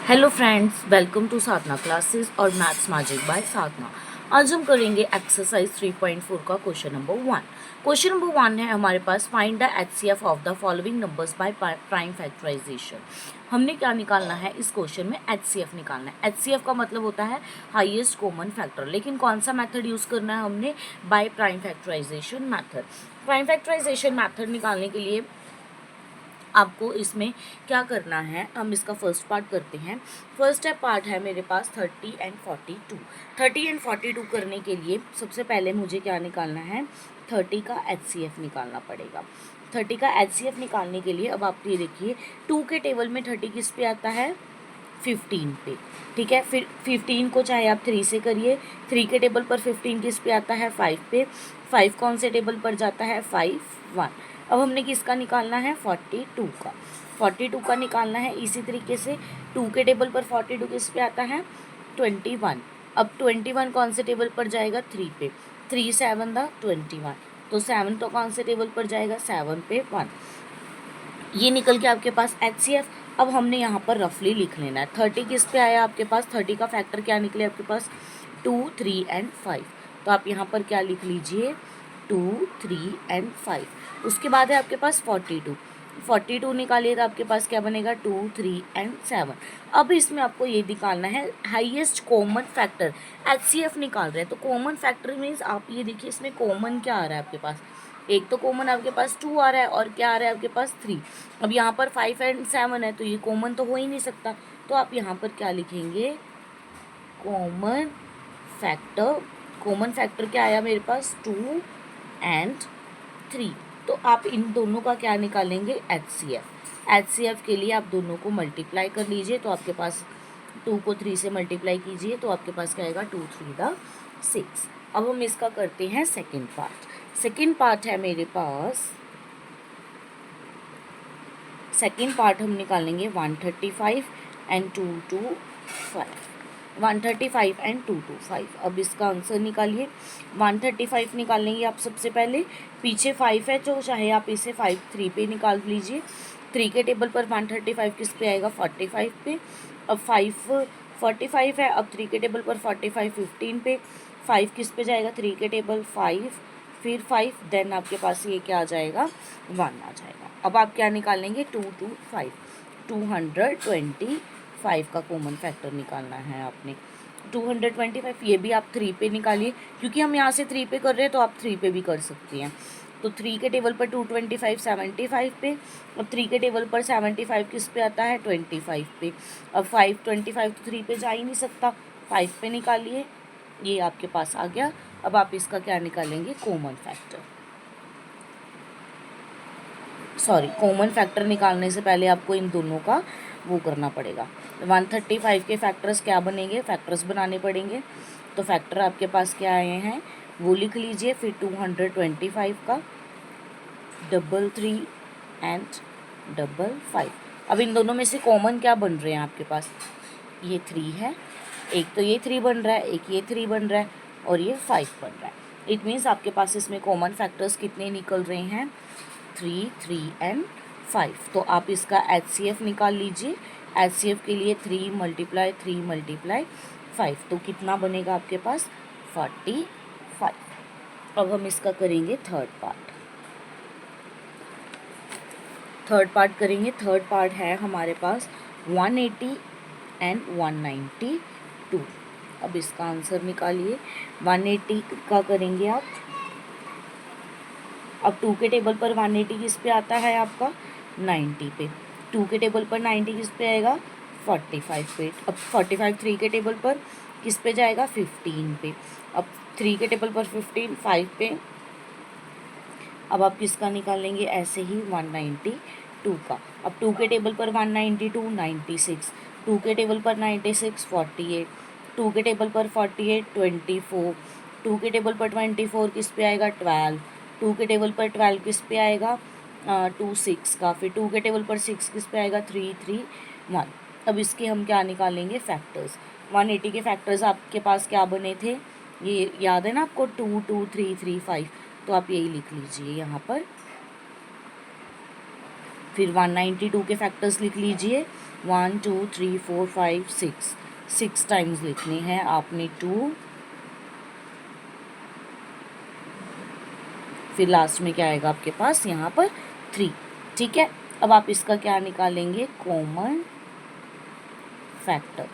Hello friends, welcome to Sadhana classes और maths magic by Sadhana. आज हम करेंगे एक्सरसाइज 3.4 का क्वेश्चन नंबर 1। क्वेश्चन नंबर 1 है हमारे पास, find the HCF of the following numbers by prime factorization. हमने क्या निकालना है इस क्वेश्चन में? एचसीएफ निकालना है। एचसीएफ का मतलब होता है हाईएस्ट कॉमन फैक्टर, लेकिन कौन सा मेथड यूज़ करना है हमने? By prime factorisation method. Prime factorisation method निकालने के लिए आपको इसमें क्या करना है, हम इसका फर्स्ट पार्ट करते हैं। फर्स्ट पार्ट है मेरे पास 30 एंड 42। 30 एंड 42 करने के लिए सबसे पहले मुझे क्या निकालना है? 30 का एचसीएफ निकालना पड़ेगा। 30 का एचसीएफ निकालने के लिए अब आप ये देखिए, 2 के टेबल में 30 किस पे आता है? 15 पे। ठीक है, फिर 15 को चाहे आप 3 से करिए, 3 के टेबल पर 15 किस पे आता है? 5 पे। 5 कौन से टेबल पर जाता है? 5 1। अब हमने किसका निकालना है? 42 का। 42 का निकालना है इसी तरीके से। 2 के टेबल पर 42 किस पे आता है? 21। अब 21 कौन से टेबल पर जाएगा? 3 पे। 3 7 द 21, तो 7 तो कौन से टेबल पर जाएगा? 7 पे 1। ये निकल के आपके पास एचसीएफ। अब हमने यहाँ पर रफली लिख लेना है। 30 किस पे आया आपके पास? 30 का फैक्टर क्या निकले आपके पास? 2 3 एंड 5। तो आप यहाँ पर क्या लिख लीजिए? 2 3 एंड 5। उसके बाद है आपके पास 42। 42 निकालिए तो आपके पास क्या बनेगा? 2 3 एंड 7। अब इसमें आपको ये निकालना है हाईएस्ट कॉमन फैक्टर। एचसीएफ निकाल रहे हैं तो कॉमन फैक्टर मीन्स आप ये देखिए इसमें कॉमन क्या आ रहा है आपके पास? एक तो कॉमन आपके पास 2 आ रहा है और क्या आ रहा है आपके पास? 3। अब यहाँ पर 5 एंड 7 है तो ये कॉमन तो हो ही नहीं सकता, तो आप यहाँ पर क्या लिखेंगे? Common factor. कॉमन फैक्टर क्या आया मेरे पास? 2 एंड 3। तो आप इन दोनों का क्या निकालेंगे? एचसीएफ। एचसीएफ के लिए आप दोनों को मल्टीप्लाई कर लीजिए, तो आपके पास 2 को 3 से मल्टीप्लाई कीजिए तो आपके पास क्या आएगा? 2 3 द 6। अब हम इसका करते हैं सेकेंड पार्ट। सेकेंड पार्ट है मेरे पास, सेकेंड पार्ट हम निकालेंगे 135 एंड 225। 135 एंड 225। अब इसका आंसर निकालिए। 135 निकालेंगे आप सबसे पहले, पीछे 5 है तो चाहे आप इसे 5 3 पे निकाल लीजिए। 3 के टेबल पर 135 किस पे आएगा? 45 पे। अब 5 45 है, अब 3 के टेबल पर 45 15 पे। 5 किस पे जाएगा? 3 के टेबल 5, फिर 5, देन आपके पास ये क्या आ जाएगा? 1 आ जाएगा। अब आप क्या निकालेंगे? 225। 225 का कॉमन फैक्टर निकालना है आपने। 225 ये भी आप 3 पे निकालिए, क्योंकि हम यहाँ से 3 पे कर रहे हैं तो आप 3 पे भी कर सकती हैं। तो 3 के टेबल पर 225 75 पे। अब 3 के टेबल पर 75 किस पे आता है? 25 पे। अब 525 तो 3 पे जा ही नहीं सकता, 5 पे निकालिए, ये आपके पास आ गया। अब आप इसका क्या निकालेंगे? Common factor. Sorry, common factor निकालने से पहले आपको इन दोनों का वो करना पड़ेगा। 135 के फैक्टर्स क्या बनेंगे? फैक्टर्स बनाने पड़ेंगे। तो फैक्टर आपके पास क्या आए हैं वो लिख लीजिए। फिर 225 का 3 एंड 5। अब इन दोनों में से कॉमन क्या बन रहे हैं आपके पास? ये 3 है, एक तो ये 3 बन रहा है, एक ये 3 बन रहा है और ये 5 बन रहा है। इट मीन्स आपके पास इसमें कॉमन फैक्टर्स कितने निकल रहे हैं? 3 3 एंड 5। तो आप इसका एचसीएफ निकाल लीजिए। एचसीएफ के लिए 3 मल्टीप्लाई 3 मल्टीप्लाई 5, तो कितना बनेगा आपके पास? 45। अब हम इसका करेंगे थर्ड पार्ट। थर्ड पार्ट करेंगे। थर्ड पार्ट है हमारे पास 180 एंड 192। अब इसका आंसर निकालिए। 180 का करेंगे आप। अब 2 के टेबल पर 180 किस पे आता है आपका? 90 पे। 2 के टेबल पर 90 किस पे आएगा? 45 पे। अब 45 3 के टेबल पर किस पे जाएगा? 15 पे। अब 3 के टेबल पर 15 5 पे। अब आप किसका निकालेंगे? ऐसे ही 192 का। अब 2 के टेबल पर 192 96। 2 के टेबल पर 96 48। 2 के टेबल पर 48 24। 2 के टेबल पर 24 किस पे आएगा? 12। 2 के टेबल पर 12 किस पे आएगा? 2 6 का। फिर 2 के टेबल पर 6 किस पे आएगा? 3 3 1। अब इसके हम क्या निकालेंगे? फैक्टर्स। 180 के फैक्टर्स आपके पास क्या बने थे? ये याद है ना आपको? 2 2 3 3 5। तो आप यही लिख लीजिए यहाँ पर। फिर 192 के फैक्टर्स लिख लीजिए, 1 2 3 4 5 6, 6 टाइम्स लिखने हैं आपने 2, फिर लास्ट में क्या आएगा आपके पास यहाँ पर 3। ठीक है, अब आप इसका क्या निकालेंगे, कॉमन फैक्टर।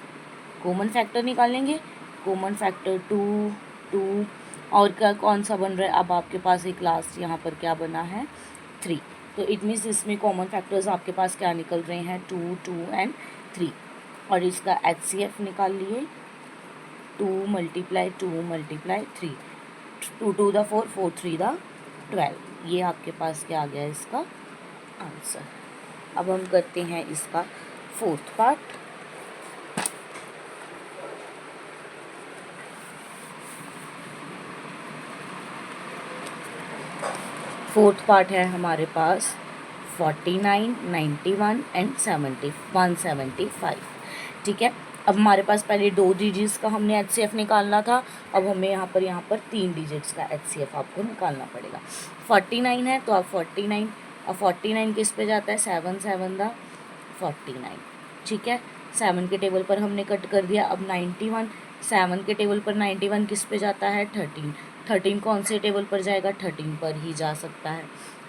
कॉमन फैक्टर निकालेंगे, कॉमन फैक्टर 2 2, और क्या कौन सा बन रहा है, अब आपके पास एक लास्ट यहाँ पर क्या बना है 3। तो इट मीन्स इसमें कॉमन फैक्टर्स आपके पास क्या निकल रहे हैं 2 2 एंड 3। और इसका HCF निकाल लिए, 2 मल्टीप्लाई 2 मल्टीप्लाई 3, 2 2 द 4 4 3 द 12। ये आपके पास क्या आ गया इसका आंसर। अब हम करते हैं इसका फोर्थ पार्ट। फोर्थ पार्ट है हमारे पास 49, 91 एंड 175। ठीक है, अब हमारे पास पहले 2 डिजिट्स का हमने HCF निकालना था, अब हमें यहाँ पर 3 डिजिट्स का HCF आपको निकालना पड़ेगा। 49 है तो आप 49, अब 49 किस पे जाता है, 7 7 दा 49। ठीक है, 7 के टेबल पर हमने कट कर दिया। अब 91, 7 के टेबल पर 91 किस पे जाता है, 13। 13 कौन से टेबल पर जाएगा, 13 पर ही जा सकता है।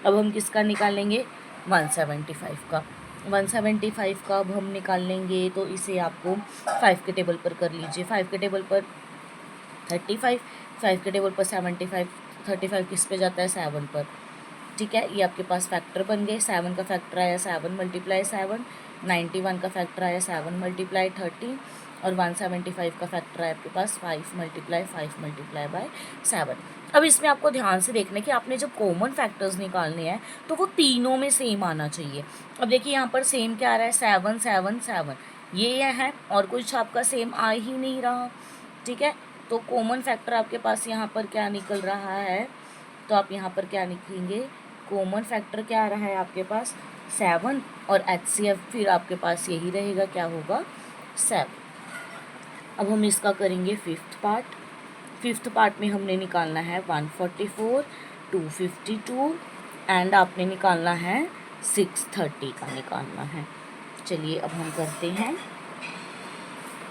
अब हम किसका निकालेंगे, 175 का। 175 का अब हम निकाल लेंगे, तो इसे आपको 5 के टेबल पर कर लीजिए। 5 के टेबल पर 35, 5 के टेबल पर 75, 35 किस पे जाता है, 7 पर। ठीक है, ये आपके पास फैक्टर बन गए। 7 का फैक्टर आया 7 मल्टीप्लाई 7, 91 का फैक्टर आया 7 मल्टीप्लाई 13, और 175 का फैक्टर आया आपके पास 5 मल्टीप्लाई 5 मल्टीप्लाई बाय 7। अब इसमें आपको ध्यान से देखना है कि आपने जब कॉमन फैक्टर्स निकालने हैं तो वो तीनों में सेम आना चाहिए। अब देखिए यहाँ पर सेम क्या आ रहा है, 7 7 7, ये है, और कुछ आपका सेम आ ही नहीं रहा। ठीक है, तो कॉमन फैक्टर आपके पास यहाँ पर क्या निकल रहा है, तो आप यहाँ पर क्या लिखेंगे, कॉमन फैक्टर क्या आ रहा है आपके पास 7, और HCF फिर आपके पास यही रहेगा, क्या होगा 7। अब हम इसका करेंगे फिफ्थ पार्ट। फिफ्थ पार्ट में हमने निकालना है 144, 252 एंड आपने निकालना है 630 का निकालना है। चलिए अब हम करते हैं,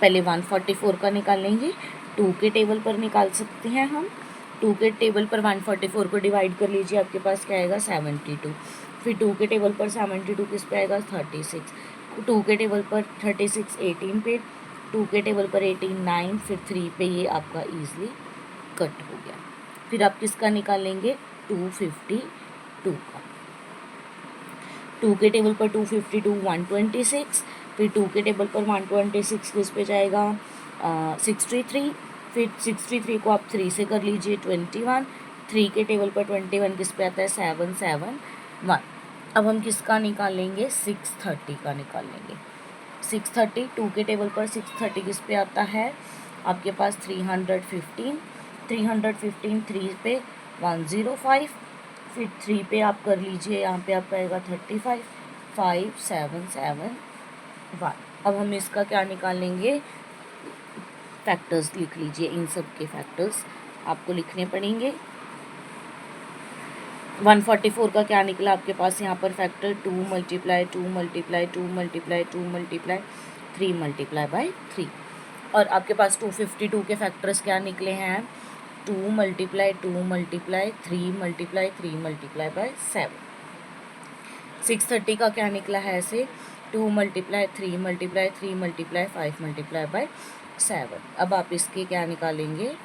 पहले 144 का निकालेंगे। 2 के टेबल पर निकाल सकते हैं हम। 2 के टेबल पर 144 को डिवाइड कर लीजिए, आपके पास क्या आएगा 72। फिर 2 के टेबल पर 72 किस पे आएगा 36। 2 के टेबल पर 36 18 पे, 2 के टेबल पर 18 9, फिर 3 पे ये आपका ईजिली कट हो गया। फिर आप किसका निकालेंगे 252 का। 2 के टेबल पर 252 126, फिर 2 के टेबल पर 126 किस पे जाएगा 63, फिर 63 को आप 3 से कर लीजिए 21, 3 के टेबल पर 21 किस पे आता है 771। अब हम किसका निकालेंगे 630 का निकालेंगे। 630, 2 के टेबल पर 630 किस पे आता है आपके पास 315, 315 3 पे 105, फिर 3 पे आप कर लीजिए, यहाँ पे आपका आएगा 35 5 7 7 1। अब हम इसका क्या निकालेंगे, फैक्टर्स लिख लीजिए, इन सब के फैक्टर्स आपको लिखने पड़ेंगे। 144 का क्या निकला आपके पास यहाँ पर factor 2 multiply 2 multiply 2 multiply 2 multiply 3 multiply by 3। और आपके पास 252 के फैक्टर्स क्या निकले हैं 2 multiply 2 multiply 3 multiply 3 multiply by 7। 630 का क्या निकला है ऐसे 2 multiply 3 multiply 3 multiply 5 multiply by 7। अब आप इसके क्या निकालेंगे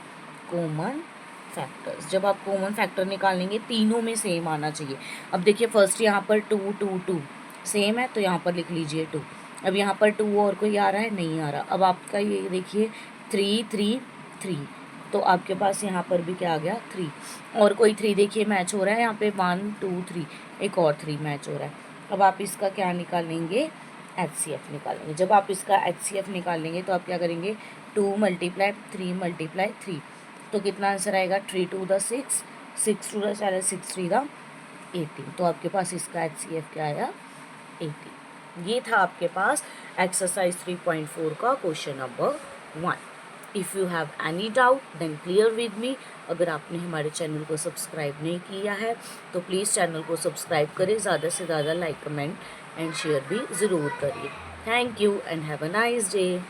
कॉमन फैक्टर्स। जब आप कॉमन फैक्टर निकालेंगे तीनों में सेम आना चाहिए। अब देखिए फर्स्ट यहाँ पर 2 2 2 सेम है तो यहाँ पर लिख लीजिए 2। अब यहाँ पर 2 और कोई आ रहा है, नहीं आ रहा। अब आपका ये देखिए 3 3 3, तो आपके पास यहाँ पर भी क्या आ गया 3, और कोई 3 देखिए मैच हो रहा है यहाँ पे 1 2 3, एक और 3 मैच हो रहा है। अब आप इसका क्या निकालेंगे HCF निकालेंगे। जब आप इसका HCF निकालेंगे तो आप क्या करेंगे 2 मल्टीप्लाई 3 मल्टीप्लाई 3, तो कितना आंसर आएगा 3 2 द 6, 6 2 द 4, 6 3 द 18। तो आपके पास इसका HCF क्या आया 18। ये था आपके पास एक्सरसाइज 3.4 का question number 1। If you have any doubt then clear with me. अगर आपने हमारे चैनल को सब्सक्राइब नहीं किया है तो प्लीज़ चैनल को सब्सक्राइब करें, ज़्यादा से ज़्यादा लाइक कमेंट एंड शेयर भी ज़रूर करिए। Thank you and have a nice day.